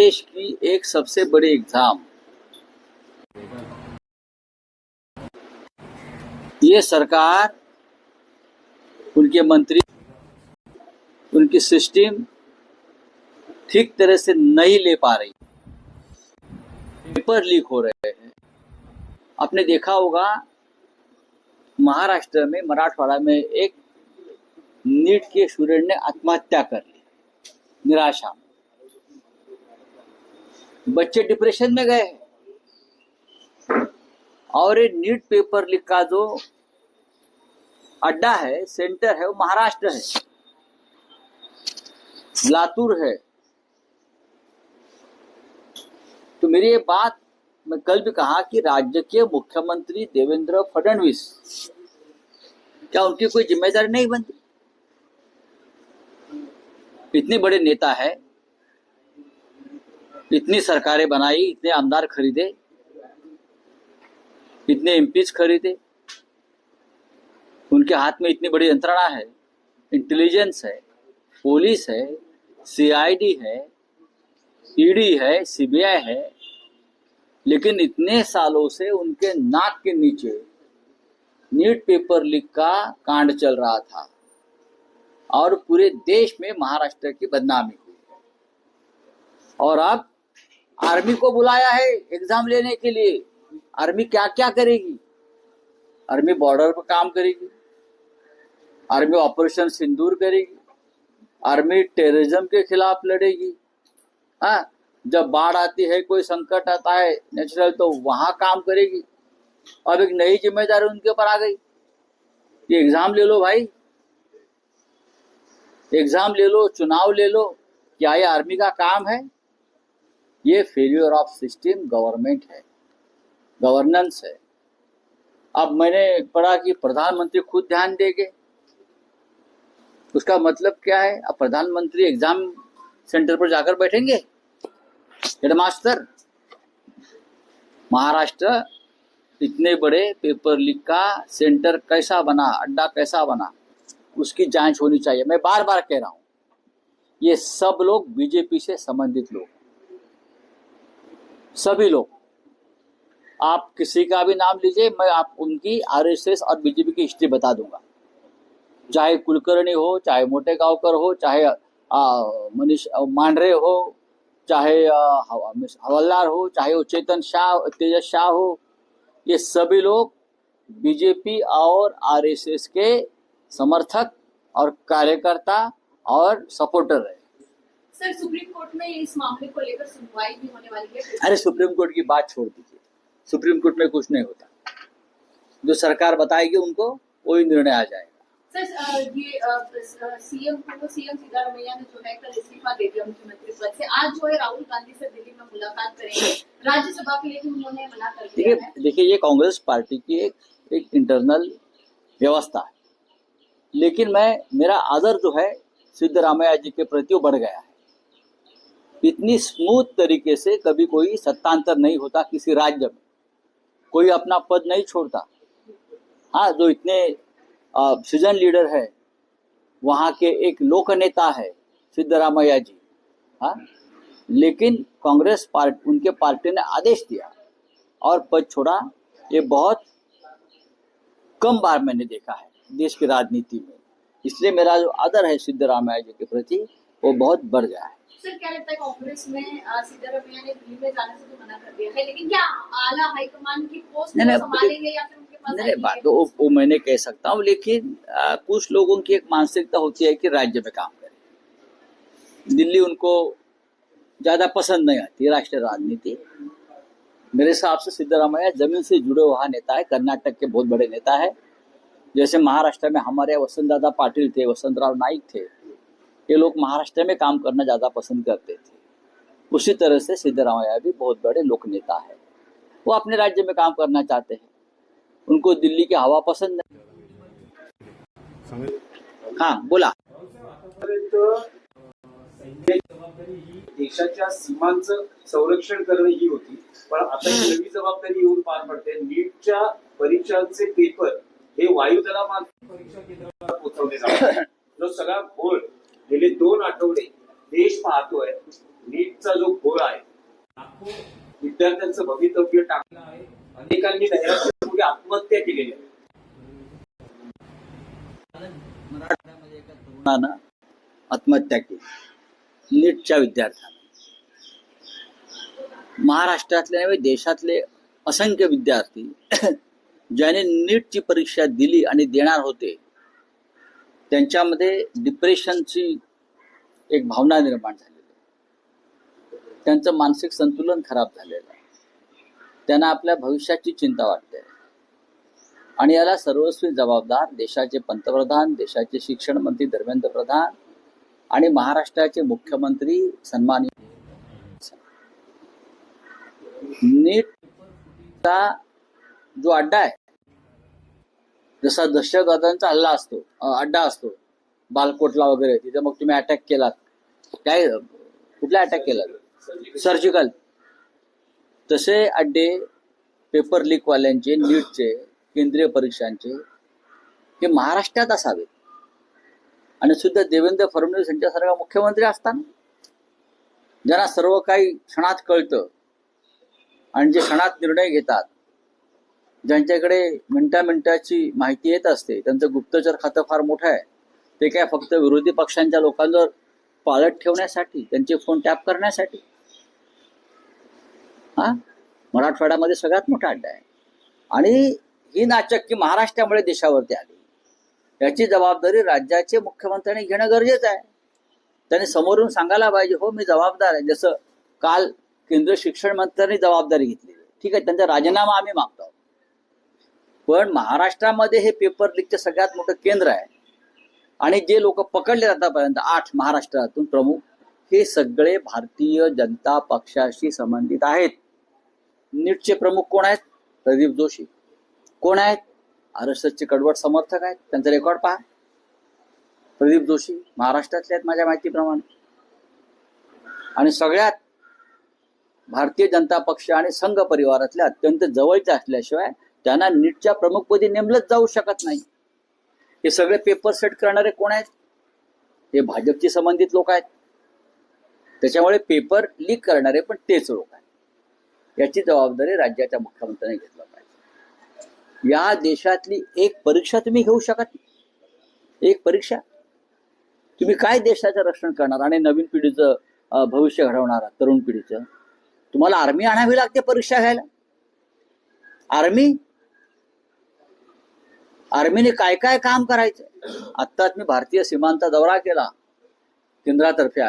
देश की एक सबसे बड़ी एग्जाम, ये सरकार, उनके मंत्री, उनकी सिस्टम ठीक तरह से नहीं ले पा रही, पेपर लीक हो रहे हैं। आपने देखा होगा महाराष्ट्र में, मराठवाड़ा में एक नीट के स्टूडेंट ने आत्महत्या कर ली निराशा में। बच्चे डिप्रेशन में गए और ये नीट पेपर लीक का जो अड्डा है, सेंटर है, वो महाराष्ट्र है, लातूर है। तो मेरी ये बात मैं कल भी कहा कि राज्य के मुख्यमंत्री देवेंद्र फडणवीस, क्या उनकी कोई जिम्मेदारी नहीं बनती? इतने बड़े नेता है, इतनी सरकारें बनाई, इतने आमदार खरीदे, इतने एमपीज खरीदे, उनके हाथ में इतनी बड़ी यंत्रणा है, इंटेलिजेंस है, पुलिस है, सीआईडी है, ईडी है, सीबीआई है, लेकिन इतने सालों से उनके नाक के नीचे नीट पेपर लीक का कांड चल रहा था और पूरे देश में महाराष्ट्र की बदनामी हुई। और अब आर्मी को बुलाया है एग्जाम लेने के लिए। आर्मी क्या क्या करेगी? आर्मी बॉर्डर पर काम करेगी, आर्मी ऑपरेशन सिंदूर करेगी, आर्मी टेररिज्म के खिलाफ लड़ेगी। हाँ, जब बाढ़ आती है, कोई संकट आता है नेचुरल, तो वहां काम करेगी। अब एक नई जिम्मेदारी उनके ऊपर आ गई कि एग्जाम ले लो भाई, एग्जाम ले लो, चुनाव ले लो। क्या ये आर्मी का काम है? ये फेलियर ऑफ सिस्टम गवर्नमेंट है, गवर्नेंस है। अब मैंने पढ़ा कि प्रधानमंत्री खुद ध्यान देंगे। उसका मतलब क्या है? अब प्रधानमंत्री एग्जाम सेंटर पर जाकर बैठेंगे, हेडमास्टर। महाराष्ट्र इतने बड़े पेपर लीक का सेंटर कैसा बना, अड्डा कैसा बना, उसकी जांच होनी चाहिए। मैं बार बार कह रहा हूं, ये सब लोग बीजेपी से संबंधित लोग, सभी लोग। आप किसी का भी नाम लीजिए, मैं आप उनकी आरएसएस और बीजेपी की हिस्ट्री बता दूंगा। चाहे कुलकर्णी हो, चाहे मोटेगांवकर हो, चाहे मनीष मांडरे हो, चाहे हवलदार हो, चाहे वो चेतन शाह, तेजस शाह हो, ये सभी लोग बीजेपी और आरएसएस के समर्थक और कार्यकर्ता और सपोर्टर है। सर, सुप्रीम कोर्ट में इस मामले को लेकर सुनवाई भी होने वाली है। अरे सुप्रीम कोर्ट की बात छोड़ दीजिए, सुप्रीम कोर्ट में कुछ नहीं होता। जो सरकार बताएगी उनको वही निर्णय आ जाएगा। सर, ये सीएम सिद्धारमैया ने जो है कल इस्तीफा दे दिया मुख्यमंत्री पद से। आज जो है राहुल गांधी से दिल्ली में मुलाकात करेंगे, राज्यसभा के लिए भी उन्होंने मना कर दिया है। देखिए, ये कांग्रेस पार्टी की एक इंटरनल व्यवस्था है, लेकिन मेरा आदर जो है सिद्धरामैया जी के प्रति वो बढ़ गया है। इतनी स्मूथ तरीके से कभी कोई सत्तांतर नहीं होता किसी राज्य में, कोई अपना पद नहीं छोड़ता। हाँ, जो इतने सीजन लीडर है, वहां के एक लोक नेता है सिद्धरामैया जी। हाँ, लेकिन कांग्रेस पार्टी, उनके पार्टी ने आदेश दिया और पद छोड़ा। ये बहुत कम बार मैंने देखा है देश की राजनीति में। इसलिए मेरा जो आदर है सिद्धरामैया जी के प्रति वो बहुत बढ़ गया है। सर, क्या लगता है कांग्रेस में सिद्धरामैया ने दिल्ली में जाने से तो मना कर दिया है, लेकिन क्या आला हाईकमान की पोस्ट संभालेंगे या फिर उनके पास? नहीं, बात तो वो मैंने कह सकता हूँ, लेकिन कुछ लोगों की एक मानसिकता होती है कि राज्य में काम करें। दिल्ली उनको ज्यादा पसंद नहीं आती राष्ट्रीय राजनीति। मेरे हिसाब से सिद्धरामैया जमीन से जुड़े हुआ नेता है, कर्नाटक के बहुत बड़े नेता है। जैसे महाराष्ट्र में हमारे वसंत दादा पाटिल थे, वसंतराव नाईक थे, ये लोग महाराष्ट्र में काम करना ज्यादा पसंद करते थे। उसी तरह से सिद्धरामैया भी बहुत बड़े लोक नेता है, वो अपने राज्य में काम करना चाहते हैं, उनको दिल्ली की हवा पसंद नहीं। हाँ, बोला। देशाच्या सीमांचं संरक्षण करणं ही होती, पण आता ही नवी जबाबदारी येऊन पार पडते। नीटच्या परीक्षांचे पेपर हे वायुदलामार्फत परीक्षा केंद्रावर पोहोचवले जातात। जो सगळा घोळ गेले 2 आठवडे देश पाहतोय, नीटचा जो घोळ आहे, लाखो विद्यार्थ्यांचं भवितव्य टाकलं आहे, अनेकांनी नैराश्यामुळे आत्महत्या केलेल्या आहे. मराठवाड्यामध्ये एका तरुणानं आत्महत्या केली, नीटच्या विद्यार्थ्यानं. महाराष्ट्रातले नव्हे देशातले असंख्य विद्यार्थी ज्याने नीटची परीक्षा दिली आणि देणार होते, त्यांच्यामध्ये डिप्रेशनची एक भावना निर्माण झालेली आहे. त्यांचं मानसिक संतुलन खराब झालेलं आहे. त्यांना आपल्या भविष्याची चिंता वाटते आणि याला सर्वस्वी जबाबदार देशाचे पंतप्रधान, देशाचे शिक्षण मंत्री धर्मेंद्र प्रधान आणि महाराष्ट्राचे मुख्यमंत्री सन्माननीय. नीटचा जो अड्डा आहे, जसा दहशतवाद्यांचा हल्ला असतो, अड्डा असतो बालकोटला वगैरे, तिथे मग तुम्ही अटॅक केलात, काय कुठला अटॅक केलात, सर्जिकल, तसे अड्डे पेपर लीक वाल्यांचे, नीटचे, केंद्रीय परीक्षांचे हे महाराष्ट्रात असावेत. आणि सुद्धा देवेंद्र फडणवीस यांच्यासारखा मुख्यमंत्री असताना, ज्यांना सर्व काही क्षणात कळतं आणि जे क्षणात निर्णय घेतात, ज्यांच्याकडे मिनिटाची माहिती येत असते, त्यांचं गुप्तचर खातं फार मोठं आहे. ते काय फक्त विरोधी पक्षांच्या लोकांवर पाळत ठेवण्यासाठी, त्यांचे फोन टॅप करण्यासाठी. मराठवाड्यामध्ये सगळ्यात मोठा अड्डा आहे. आणि ही नाचक्की महाराष्ट्रामुळे देशावरती आली. याची जबाबदारी राज्याचे मुख्यमंत्र्यांनी घेणं गरजेचं आहे. त्यांनी समोरून सांगायला पाहिजे, हो मी जबाबदार आहे. जसं काल केंद्रीय शिक्षण मंत्र्यांनी जबाबदारी घेतली, ठीक आहे, त्यांचा राजीनामा आम्ही मागतो. पण महाराष्ट्रामध्ये हे पेपर लीकचं सगळ्यात मोठं केंद्र आहे. आणि जे लोक पकडले आतापर्यंत 8 महाराष्ट्रातून प्रमुख, हे सगळे भारतीय जनता पक्षाशी संबंधित आहेत. नीटचे प्रमुख कोण आहेत? प्रदीप जोशी. कोण आहेत? RSSचे कडवट समर्थक आहेत. त्यांचा रेकॉर्ड पहा. प्रदीप जोशी महाराष्ट्रातले आहेत माझ्या माहितीप्रमाणे. आणि सगळ्यात भारतीय जनता पक्ष आणि संघ परिवारातले अत्यंत जवळचे असल्याशिवाय त्यांना नीटच्या प्रमुखपदी नेमलंच जाऊ शकत नाही. हे सगळे पेपर सेट करणारे कोण आहेत? हे भाजपशी संबंधित लोक आहेत. त्याच्यामुळे पेपर लीक करणारे पण तेच लोक आहेत. याची जबाबदारी राज्याच्या मुख्यमंत्र्यांनी घेतलं पाहिजे. या देशातली एक परीक्षा तुम्ही घेऊ शकत नाही. एक परीक्षा तुम्ही काय देशाचं रक्षण करणार आणि नवीन पिढीचं भविष्य घडवणार, तरुण पिढीचं? तुम्हाला आर्मी आणावी लागते परीक्षा घ्यायला. आर्मीने काय काय काम करायचं. आत्ताच मी भारतीय सीमांचा दौरा केला केंद्रातर्फे.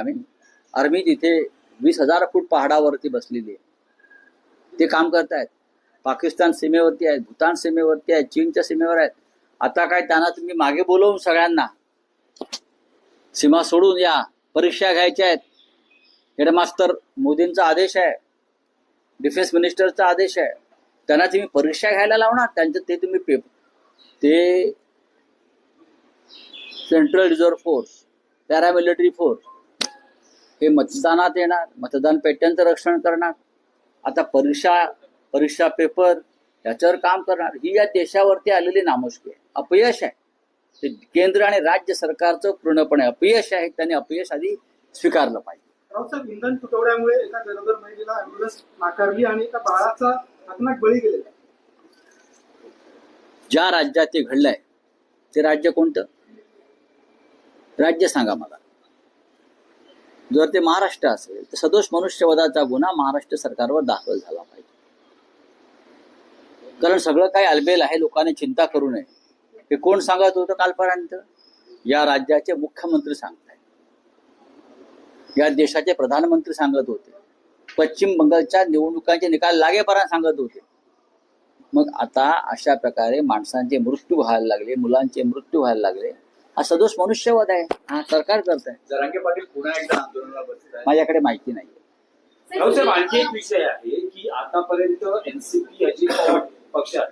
आर्मी तिथे 20,000 फूट पहाडावरती बसलेली आहे. ते काम करतायत. पाकिस्तान सीमेवरती आहेत, भूतान सीमेवरती आहेत, चीनच्या सीमेवर आहेत. आता काय त्यांना तुम्ही मागे बोलवून सगळ्यांना सीमा सोडून या, परीक्षा घ्यायच्या आहेत. हेडमास्टर मोदींचा आदेश आहे, डिफेन्स मिनिस्टरचा आदेश आहे. त्यांना तुम्ही परीक्षा घ्यायला लावणार. त्यांचं ते तुम्ही ते central reserve force, paramilitary force हे मतदानात येणार, मतदान पेट्यांचं रक्षण करणार. आता परीक्षा पेपर याच्यावर काम करणार. ही या देशावरती आलेली नामुष्की आहे, अपयश आहे. ते केंद्र आणि राज्य सरकारचं पूर्णपणे अपयश आहे. त्यांनी अपयश आधी स्वीकारलं पाहिजे. रावसाहेब, इंधन तुटवड्यामुळे एका गरोदर महिलेला ॲम्ब्युलन्स नाकारली आणि एका बाळाचा अचानक बळी गेलेला. ज्या राज्यात ते घडलंय ते राज्य कोणतं? राज्य सांगा मला. जर ते महाराष्ट्र असेल तर सदोष मनुष्यवधाचा गुन्हा महाराष्ट्र सरकारवर दाखल झाला पाहिजे. कारण सगळं काही अलबेल आहे, लोकांनी चिंता करू नये. हे कोण सांगत होतं कालपर्यंत? या राज्याचे मुख्यमंत्री सांगतायत, या देशाचे प्रधानमंत्री सांगत होते, पश्चिम बंगालच्या निवडणुकांचे निकाल लागेपर्यंत सांगत होते. मग आता अशा प्रकारे माणसांचे मृत्यू व्हायला लागले, मुलांचे मृत्यू व्हायला लागले. हा सदोष मनुष्यवध आहे. हा सरकार करत आहे. जरांगे पाटील पुन्हा एकदा आंदोलनाला बसत आहे. माझ्याकडे माहिती नाही. रावसाहेब, आणखी एक विषय आहे की आतापर्यंत एनसीपी अजित पवार पक्षात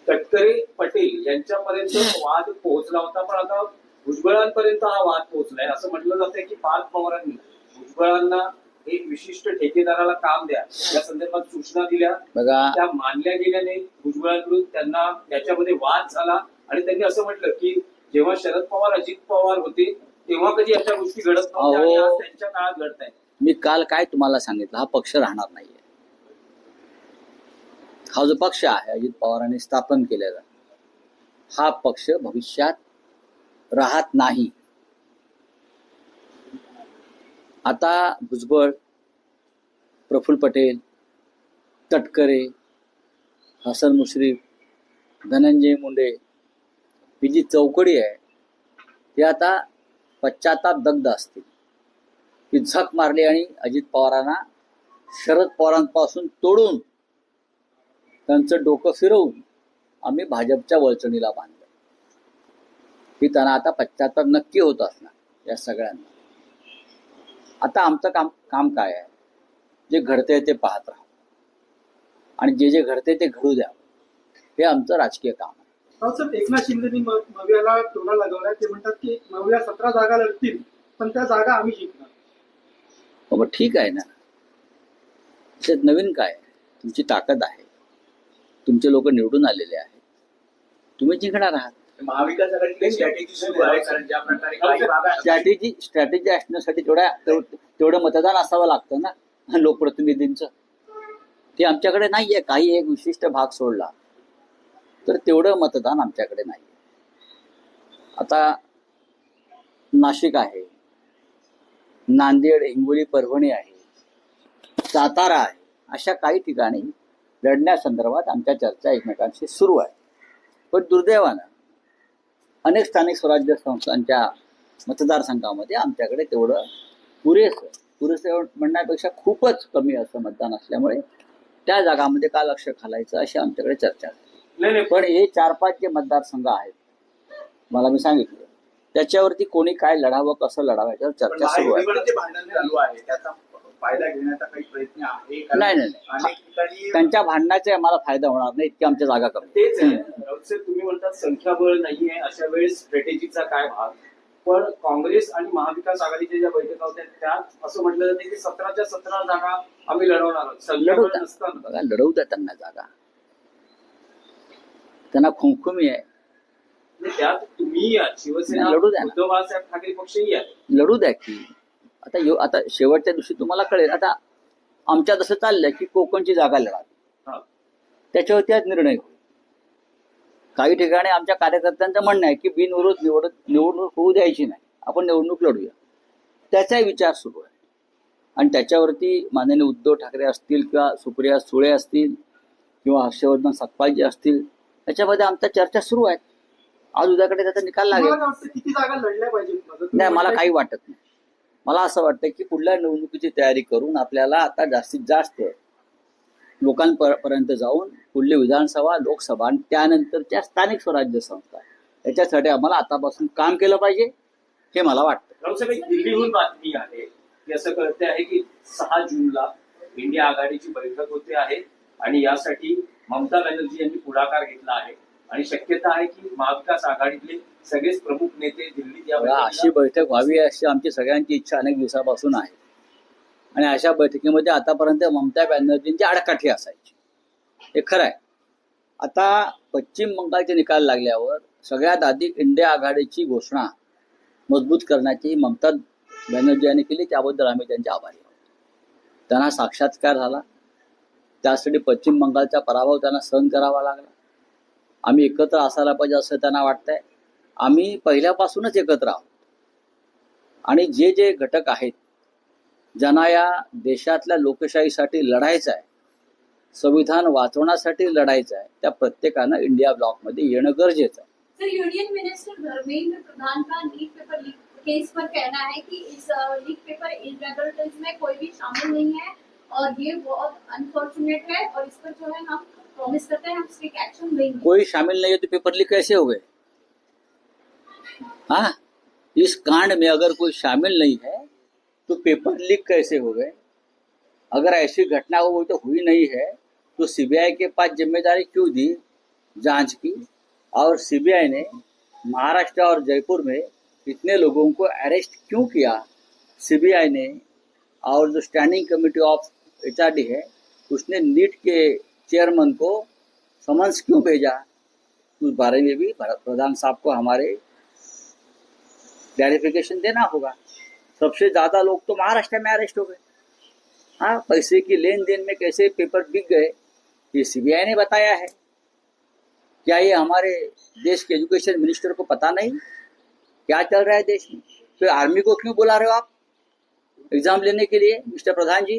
तटकरे पटेल यांच्यापर्यंत वाद पोहोचला होता, पण आता भुजबळांपर्यंत हा वाद पोहोचलाय. असं म्हटलं जातंय की पार्थ पवारांनी भुजबळांना एक विशिष्ट ठेकेदाराला काम द्या या संदर्भात सूचना दिल्या. बघा, त्या मानल्या गेल्या नाही. भुजबळांकडून त्यांना त्याच्यामध्ये वाद झाला आणि त्यांनी असं म्हटलं की जेव्हा शरद पवार अजित पवार होते तेव्हा कधी अशा गोष्टी घडत नव्हत्या आणि आज त्यांच्या काळात घडत आहेत. मी काल काय तुम्हाला सांगितलं, हा पक्ष राहणार नाहीये. हा जो पक्ष आहे अजित पवारांनी स्थापन केलेला, हा पक्ष भविष्यात राहत नाही. आता भुजबळ, प्रफुल्ल पटेल, तटकरे, हसन मुश्रीफ, धनंजय मुंडे ही जी चौकडी आहे ती आता पश्चाताप दग्ध असतील. ती झक मारली आणि अजित पवारांना शरद पवारांपासून तोडून त्यांचं डोकं फिरवून आम्ही भाजपच्या वळचणीला बांधलं. ही त्यांना आता पश्चाताप नक्की होत असणार या सगळ्यांना. आता आमचं काम काय आहे, जे घडतंय ते पाहत राहा आणि जे घडतंय ते घडू द्या, हे आमचं राजकीय काम आहे. रावसाहेब, एकनाथ शिंदेनी मवियाला टोला लगावलाय. ते म्हणतात की मविया 17 जागा लढतील पण त्या जागा आम्ही जिंकणार. मग ठीक आहे ना, त्यात नवीन काय, तुमची ताकद आहे, तुमचे लोक निवडून आलेले आहेत, तुम्ही जिंकणार आहात. महाविकास आघाडीची स्ट्रॅटेजी सुरू आहे, कारण ज्या प्रकारे काही भागात स्ट्रॅटेजी असण्यासाठी तेवढं मतदान असावं लागतं ना लोकप्रतिनिधींचं. ते आमच्याकडे नाहीये. काही एक विशिष्ट भाग सोडला तर तेवढं मतदान आमच्याकडे नाही. आता नाशिक आहे, नांदेड, हिंगोली, परभणी आहे, सातारा आहे, अशा काही ठिकाणी लढण्यासंदर्भात आमच्या चर्चा एकमेकांशी सुरू आहे. पण दुर्दैवानं अनेक स्थानिक स्वराज्य संस्थांच्या मतदारसंघामध्ये आमच्याकडे तेवढं पुरेसं म्हणण्यापेक्षा खूपच कमी असं मतदान असल्यामुळे त्या जागामध्ये का लक्ष घालायचं अशी आमच्याकडे चर्चा आहे. पण हे 4-5 जे मतदारसंघ आहेत मला मी सांगितलं, त्याच्यावरती कोणी काय लढावं, कसं लढावं याच्यावर चर्चा सुरू आहे. महायुतीमध्ये जे भांडण चालू आहे त्याचा फायदा घेण्याचा काही प्रयत्न आहे का? नाही. अनेक ठिकाणी त्यांच्या भांडणाचा आम्हाला फायदा होणार नाही, इतकी आमच्या जागा कमी. तेच आहे. राऊतसाहेब, तुम्ही म्हणतात संख्याबळ नाहीये, अशा वेळेस स्ट्रॅटेजीचा काय भाग? पण काँग्रेस आणि महाविकास आघाडीच्या ज्या बैठका होत्या त्यात असं म्हटलं जाते की 17च्या 17 जागा आम्ही लढवणार आहोत. संख्याबळ नसताना बघा, लढवू द्या त्यांना जागा, त्यांना खुमखुमी आहे, म्हणजे त्यात तुम्ही या, शिवसेना, लढू द्या ना. उद्धव बाळासाहेब ठाकरे पक्षही आहे. लढू द्या की. आता शेवटच्या दिवशी तुम्हाला कळेल. आता आमच्या तसं चाललंय की कोकणची जागा लढावी, हा. त्याच्यावरती आज निर्णय होईल. काही ठिकाणी आमच्या कार्यकर्त्यांचं म्हणणं आहे की बिनविरोध निवडणूक होऊ द्यायची नाही, आपण निवडणूक लढूया, त्याचाही विचार सुरू आहे. आणि त्याच्यावरती माननीय उद्धव ठाकरे असतील किंवा सुप्रिया सुळे असतील किंवा हर्षवर्धन सकपालजी असतील, त्याच्यामध्ये आमच्या चर्चा सुरू आहेत. आज उद्याकडे त्याचा निकाल लागेल. मला वाटतं किती जागा लढल्या पाहिजेत? नाही, मला काही वाटत नाही. मला असं वाटतं की पुढल्या निवडणुकीची तयारी करून आपल्याला आता जास्तीत जास्त लोकांपर्यंत जाऊन पुढली विधानसभा, लोकसभा आणि त्यानंतरच्या स्थानिक स्वराज्य संस्था याच्यासाठी आम्हाला आतापासून काम केलं पाहिजे, हे मला वाटतं. राऊतसाहेब, दिल्लीहून बातमी आहे की असं कळते आहे की 6 जूनला इंडिया आघाडीची बैठक होते आहे आणि यासाठी ममता बॅनर्जी यांनी पुढाकार घेतला आहे आणि शक्यता आहे की महाविकास आघाडीतले सगळेच प्रमुख नेते दिल्लीत या अशी बैठक व्हावी अशी आमची सगळ्यांची इच्छा अनेक दिवसापासून आहे. आणि अशा बैठकीमध्ये आतापर्यंत ममता बॅनर्जींची आडकाठी असायची, हे खरं आहे. आता पश्चिम बंगालचे निकाल लागल्यावर सगळ्यात आधी इंडिया आघाडीची घोषणा मजबूत करण्याची ममता बॅनर्जी यांनी केली, त्याबद्दल आम्ही त्यांचे आभारी आहोत. त्यांना साक्षात्कार झाला, त्यासाठी पश्चिम बंगालचा पराभव त्यांना सहन करावा लागला. आम्ही एकत्र असायला पाहिजे असं त्यांना वाटतंय. आम्ही पहिल्यापासूनच एकत्र आहोत आणि जे घटक आहेत ज्यांना या देशातल्या लोकशाहीसाठी लढायचं आहे, संविधान वाचवण्यासाठी लढायचं आहे, त्या प्रत्येकानं इंडिया ब्लॉकमध्ये येणं गरजेचं आहे. Sir, union minister Dharmendra Pradhan का लीक पेपर लीक केस पर कहना है कि इस लीक पेपर इरेगुलरिटीज में कोई भी शामिल नहीं है और ये बहुत अनफॉर्चुनेट है और इस पर जो है हम प्रॉमिस करते हैं हम स्ट्रिक्ट एक्शन लेंगे. कोई शामिल नहीं है तो पेपर लीक कैसे हो गए? हाँ, इस कांड में अगर कोई शामिल नहीं है तो पेपर लीक कैसे हो गए? अगर ऐसी घटना हुई तो हुई नहीं है तो सीबीआई के पास जिम्मेदारी क्यों दी जांच की? और सीबीआई ने महाराष्ट्र और जयपुर में इतने लोगों को अरेस्ट क्यों किया? सीबीआई ने और जो स्टैंडिंग कमेटी ऑफ एचआरडी है उसने नीट के चेयरमैन को समन्स क्यों भेजा? उस बारे में भी प्रधान साहब को हमारे क्लैरिफिकेशन देना होगा। सबसे ज्यादा लोग तो महाराष्ट्र में अरेस्ट हो गए। हाँ, पैसे की लेन देन में कैसे पेपर बिक गए ये सीबीआई ने बताया है। क्या ये हमारे देश के एजुकेशन मिनिस्टर को पता नहीं क्या चल रहा है देश में? फिर आर्मी को क्यों बुला रहे हो आप एग्जाम लेने के लिए, मिस्टर प्रधान जी?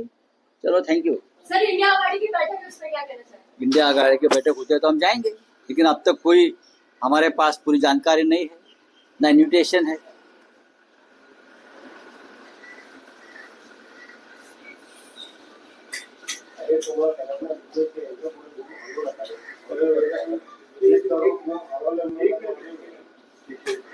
चलो, thank you. Sir, India Aghadi की बैठक है, उस पर क्या कहना चाहते हैं? इंडिया आघाड़ी की बैठक होती है तो हम जाएंगे, लेकिन अब तक कोई हमारे पास पूरी जानकारी नहीं है, ना इन्विटेशन है। एक